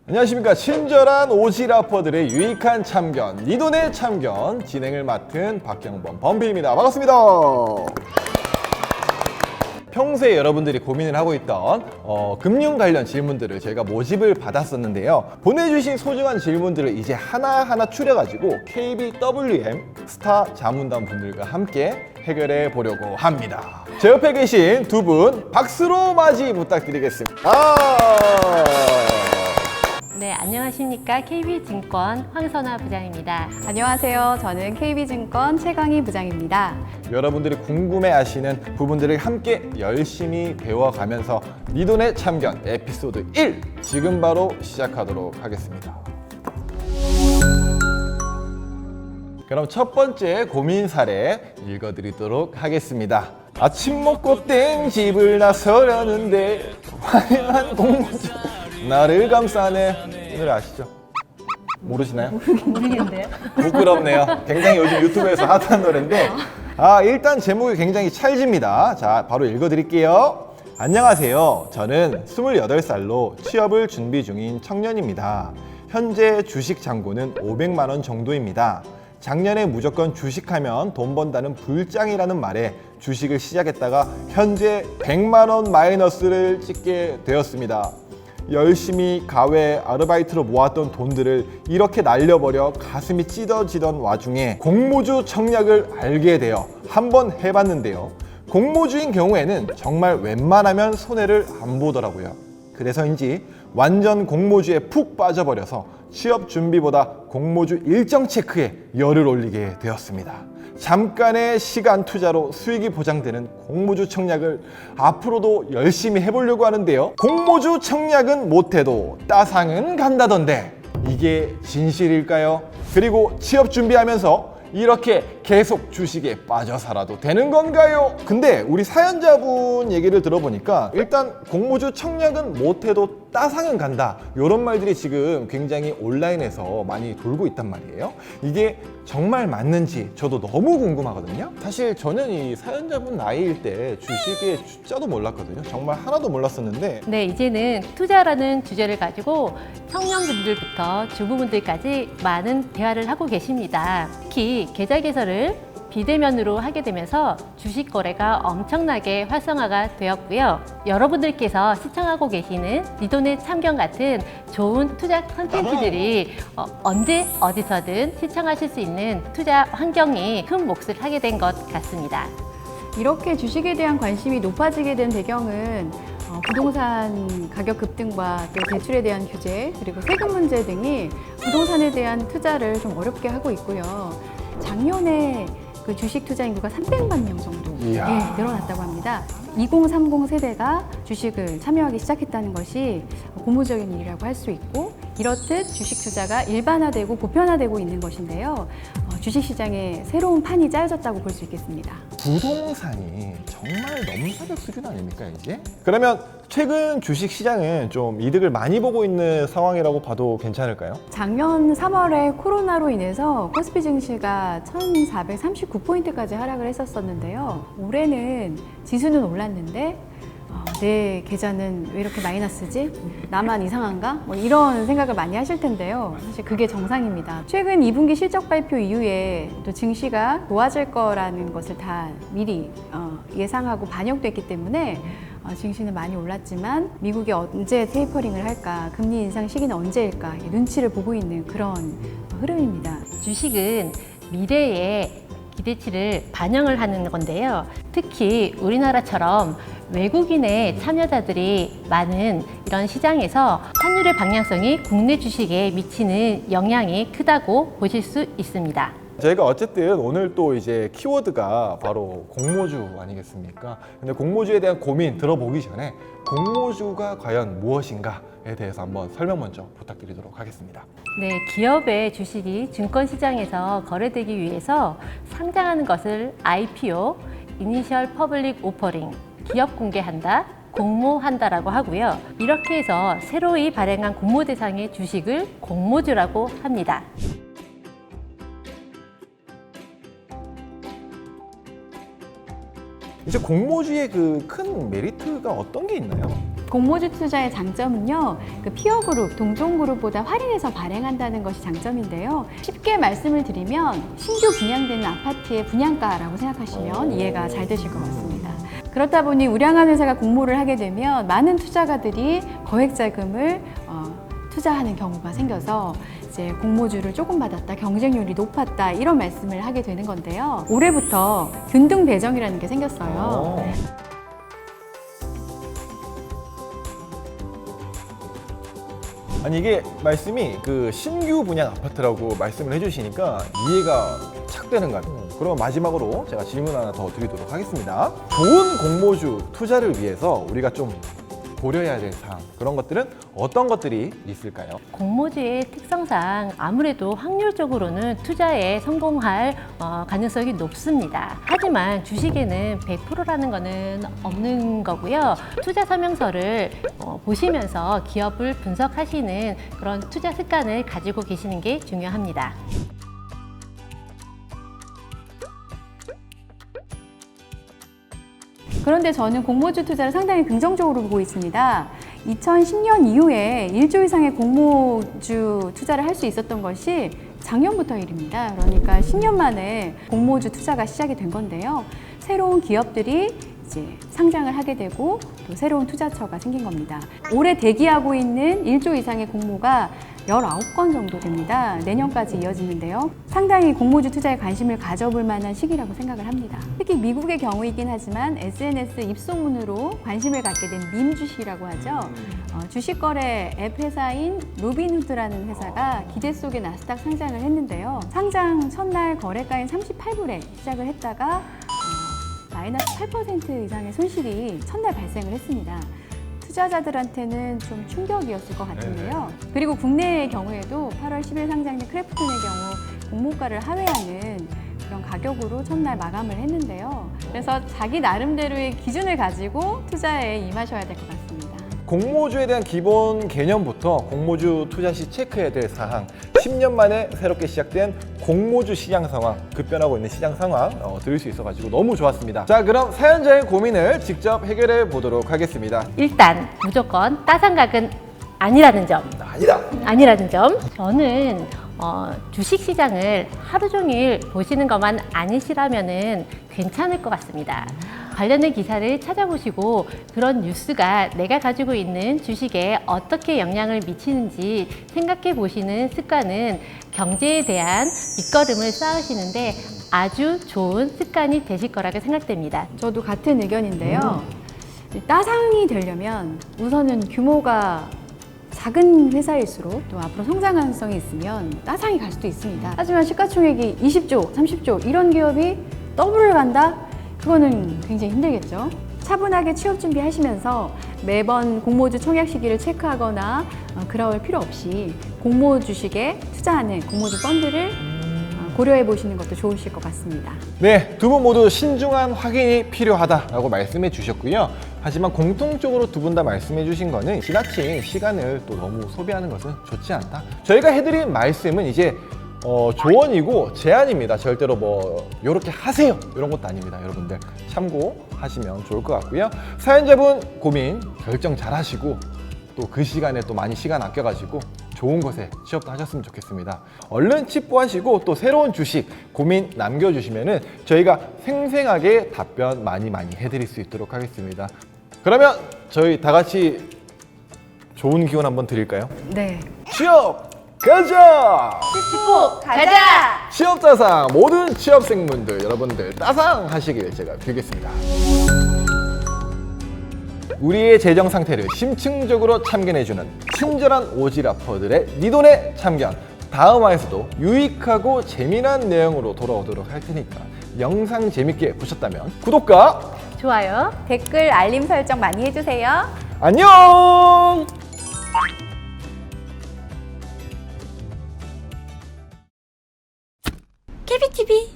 안녕하십니까. 친절한 오지라퍼들의 유익한 참견, 니돈의 참견 진행을 맡은 박경범 범피입니다. 반갑습니다. 평소에 여러분들이 고민을 하고 있던 금융 관련 질문들을 저희가 모집을 받았었는데요. 보내주신 소중한 질문들을 이제 하나하나 추려가지고 KBWM 스타 자문단 분들과 함께 해결해 보려고 합니다. 제 옆에 계신 두 분 박수로 맞이 부탁드리겠습니다. 네, 안녕하십니까. KB증권 황선아 부장입니다. 안녕하세요. 저는 KB증권 최강희 부장입니다. 여러분들이 궁금해하시는 부분들을 함께 열심히 배워가면서 니돈의 참견 에피소드 1 지금 바로 시작하도록 하겠습니다. 그럼 첫 번째 고민 사례 읽어드리도록 하겠습니다. 아침 먹고 땡집을 나서려는데 화려한 공모주 나를 감싸네. 이 노래 아시죠? 모르시나요? 모르겠는데요? 부끄럽네요. 굉장히 요즘 유튜브에서 핫한 노래인데 일단 제목이 굉장히 찰집니다. 자, 바로 읽어드릴게요. 안녕하세요. 저는 28살로 취업을 준비 중인 청년입니다. 현재 주식 잔고는 500만 원 정도입니다. 작년에 무조건 주식하면 돈 번다는 불장이라는 말에 주식을 시작했다가 현재 100만 원 마이너스를 찍게 되었습니다. 열심히 가외 아르바이트로 모았던 돈들을 이렇게 날려버려 가슴이 찢어지던 와중에 공모주 청약을 알게 되어 한번 해봤는데요. 공모주인 경우에는 정말 웬만하면 손해를 안 보더라고요. 그래서인지 완전 공모주에 푹 빠져버려서 취업 준비보다 공모주 일정 체크에 열을 올리게 되었습니다. 잠깐의 시간 투자로 수익이 보장되는 공모주 청약을 앞으로도 열심히 해보려고 하는데요. 공모주 청약은 못해도 따상은 간다던데 이게 진실일까요? 그리고 취업 준비하면서 이렇게 계속 주식에 빠져 살아도 되는 건가요? 근데 우리 사연자분 얘기를 들어보니까 일단 공모주 청약은 못해도 따상은 간다 이런 말들이 지금 굉장히 온라인에서 많이 돌고 있단 말이에요. 이게 정말 맞는지 저도 너무 궁금하거든요. 사실 저는 이 사연자분 나이일 때 주식의 주자도 몰랐거든요. 정말 하나도 몰랐었는데 네, 이제는 투자라는 주제를 가지고 청년분들부터 주부분들까지 많은 대화를 하고 계십니다. 특히 계좌 개설을 비대면으로 하게 되면서 주식 거래가 엄청나게 활성화가 되었고요. 여러분들께서 시청하고 계시는 니돈의 참견 같은 좋은 투자 콘텐츠들이 언제 어디서든 시청하실 수 있는 투자 환경이 큰 몫을 하게 된 것 같습니다. 이렇게 주식에 대한 관심이 높아지게 된 배경은 부동산 가격 급등과 또 대출에 대한 규제 그리고 세금 문제 등이 부동산에 대한 투자를 좀 어렵게 하고 있고요. 작년에 그 주식 투자 인구가 300만 명 정도 늘어났다고 합니다. 2030 세대가 주식을 참여하기 시작했다는 것이 고무적인 일이라고 할 수 있고 이렇듯 주식 투자가 일반화되고 보편화되고 있는 것인데요. 주식시장에 새로운 판이 짜여졌다고 볼 수 있겠습니다. 부동산이 정말 넘사벽 수준 아닙니까 이제? 그러면 최근 주식시장은 좀 이득을 많이 보고 있는 상황이라고 봐도 괜찮을까요? 작년 3월에 코로나로 인해서 코스피 증시가 1439포인트까지 하락을 했었었는데요. 올해는 지수는 올랐는데 내 계좌는 왜 이렇게 마이너스지? 나만 이상한가? 뭐 이런 생각을 많이 하실 텐데요. 사실 그게 정상입니다. 최근 2분기 실적 발표 이후에 또 증시가 좋아질 거라는 것을 다 미리 예상하고 반영됐기 때문에 증시는 많이 올랐지만 미국이 언제 테이퍼링을 할까, 금리 인상 시기는 언제일까 눈치를 보고 있는 그런 흐름입니다. 주식은 미래의 기대치를 반영을 하는 건데요. 특히 우리나라처럼 외국인의 참여자들이 많은 이런 시장에서 환율의 방향성이 국내 주식에 미치는 영향이 크다고 보실 수 있습니다. 저희가 어쨌든 오늘 또 이제 키워드가 바로 공모주 아니겠습니까? 근데 공모주에 대한 고민 들어보기 전에 공모주가 과연 무엇인가에 대해서 한번 설명 먼저 부탁드리도록 하겠습니다. 네, 기업의 주식이 증권시장에서 거래되기 위해서 상장하는 것을 IPO, Initial Public Offering, 기업 공개한다, 공모한다라고 하고요. 이렇게 해서 새로이 발행한 공모 대상의 주식을 공모주라고 합니다. 이제 공모주의 그 큰 메리트가 어떤 게 있나요? 공모주 투자의 장점은요, 그 피어 그룹, 동종 그룹보다 할인해서 발행한다는 것이 장점인데요. 쉽게 말씀을 드리면 신규 분양되는 아파트의 분양가라고 생각하시면 이해가 잘 되실 것 같습니다. 그렇다 보니 우량한 회사가 공모를 하게 되면 많은 투자가들이 거액 자금을 투자하는 경우가 생겨서 이제 공모주를 조금 받았다, 경쟁률이 높았다 이런 말씀을 하게 되는 건데요. 올해부터 균등 배정이라는 게 생겼어요. 아니 이게 말씀이 그 신규 분양 아파트라고 말씀을 해주시니까 이해가 착 되는 것 같아요. 그럼 마지막으로 제가 질문 하나 더 드리도록 하겠습니다. 좋은 공모주 투자를 위해서 우리가 좀 고려해야 될 사항, 그런 것들은 어떤 것들이 있을까요? 공모주의 특성상 아무래도 확률적으로는 투자에 성공할 가능성이 높습니다. 하지만 주식에는 100%라는 것은 없는 거고요. 투자 설명서를 보시면서 기업을 분석하시는 그런 투자 습관을 가지고 계시는 게 중요합니다. 그런데 저는 공모주 투자를 상당히 긍정적으로 보고 있습니다. 2010년 이후에 1조 이상의 공모주 투자를 할 수 있었던 것이 작년부터 일입니다. 그러니까 10년 만에 공모주 투자가 시작이 된 건데요. 새로운 기업들이 이제 상장을 하게 되고 또 새로운 투자처가 생긴 겁니다. 올해 대기하고 있는 1조 이상의 공모가 19건 정도 됩니다. 내년까지 이어지는데요. 상당히 공모주 투자에 관심을 가져볼 만한 시기라고 생각을 합니다. 특히 미국의 경우이긴 하지만 SNS 입소문으로 관심을 갖게 된 밈 주식이라고 하죠. 주식 거래 앱 회사인 로빈후드라는 회사가 기대 속에 나스닥 상장을 했는데요. 상장 첫날 거래가인 38불에 시작을 했다가 마이너스 8% 이상의 손실이 첫날 발생을 했습니다. 투자자들한테는 좀 충격이었을 것 같은데요. 그리고 국내의 경우에도 8월 10일 상장된 크래프톤의 경우 공모가를 하회하는 그런 가격으로 첫날 마감을 했는데요. 그래서 자기 나름대로의 기준을 가지고 투자에 임하셔야 될 것 같습니다. 공모주에 대한 기본 개념부터 공모주 투자 시 체크해야 될 사항, 10년 만에 새롭게 시작된 공모주 시장 상황, 급변하고 있는 시장 상황 들을 수 있어가지고 너무 좋았습니다. 자, 그럼 사연자의 고민을 직접 해결해 보도록 하겠습니다. 일단 무조건 따상각은 아니라는 점. 아니라는 점. 저는 주식 시장을 하루 종일 보시는 것만 아니시라면은 괜찮을 것 같습니다. 관련된 기사를 찾아보시고 그런 뉴스가 내가 가지고 있는 주식에 어떻게 영향을 미치는지 생각해 보시는 습관은 경제에 대한 밑거름을 쌓으시는데 아주 좋은 습관이 되실 거라고 생각됩니다. 저도 같은 의견인데요. 따상이 되려면 우선은 규모가 작은 회사일수록 또 앞으로 성장 가능성이 있으면 따상이 갈 수도 있습니다. 하지만 시가총액이 20조, 30조 이런 기업이 더블을 간다? 그거는 굉장히 힘들겠죠. 차분하게 취업 준비하시면서 매번 공모주 청약 시기를 체크하거나 그럴 필요 없이 공모 주식에 투자하는 공모주 펀드를 고려해 보시는 것도 좋으실 것 같습니다. 네, 두 분 모두 신중한 확인이 필요하다라고 말씀해 주셨고요. 하지만 공통적으로 두 분 다 말씀해 주신 거는 지나친 시간을 또 너무 소비하는 것은 좋지 않다. 저희가 해드린 말씀은 이제 조언이고 제안입니다. 절대로 뭐 요렇게 하세요 이런 것도 아닙니다. 여러분들 참고하시면 좋을 것 같고요. 사연자분 고민 결정 잘 하시고 또 그 시간에 또 많이 시간 아껴가지고 좋은 곳에 취업도 하셨으면 좋겠습니다. 얼른 취부하시고 또 새로운 주식 고민 남겨주시면은 저희가 생생하게 답변 많이 해드릴 수 있도록 하겠습니다. 그러면 저희 다 같이 좋은 기운 한번 드릴까요? 네. 취업 가자! 슈퍼 가자! 취업 따상 모든 취업생분들 여러분들 따상 하시길 제가 빌겠습니다. 우리의 재정 상태를 심층적으로 참견해주는 친절한 오지라퍼들의 네 돈의 참견. 다음 화에서도 유익하고 재미난 내용으로 돌아오도록 할 테니까 영상 재밌게 보셨다면 구독과 좋아요. 댓글 알림 설정 많이 해주세요. 안녕! 케비TV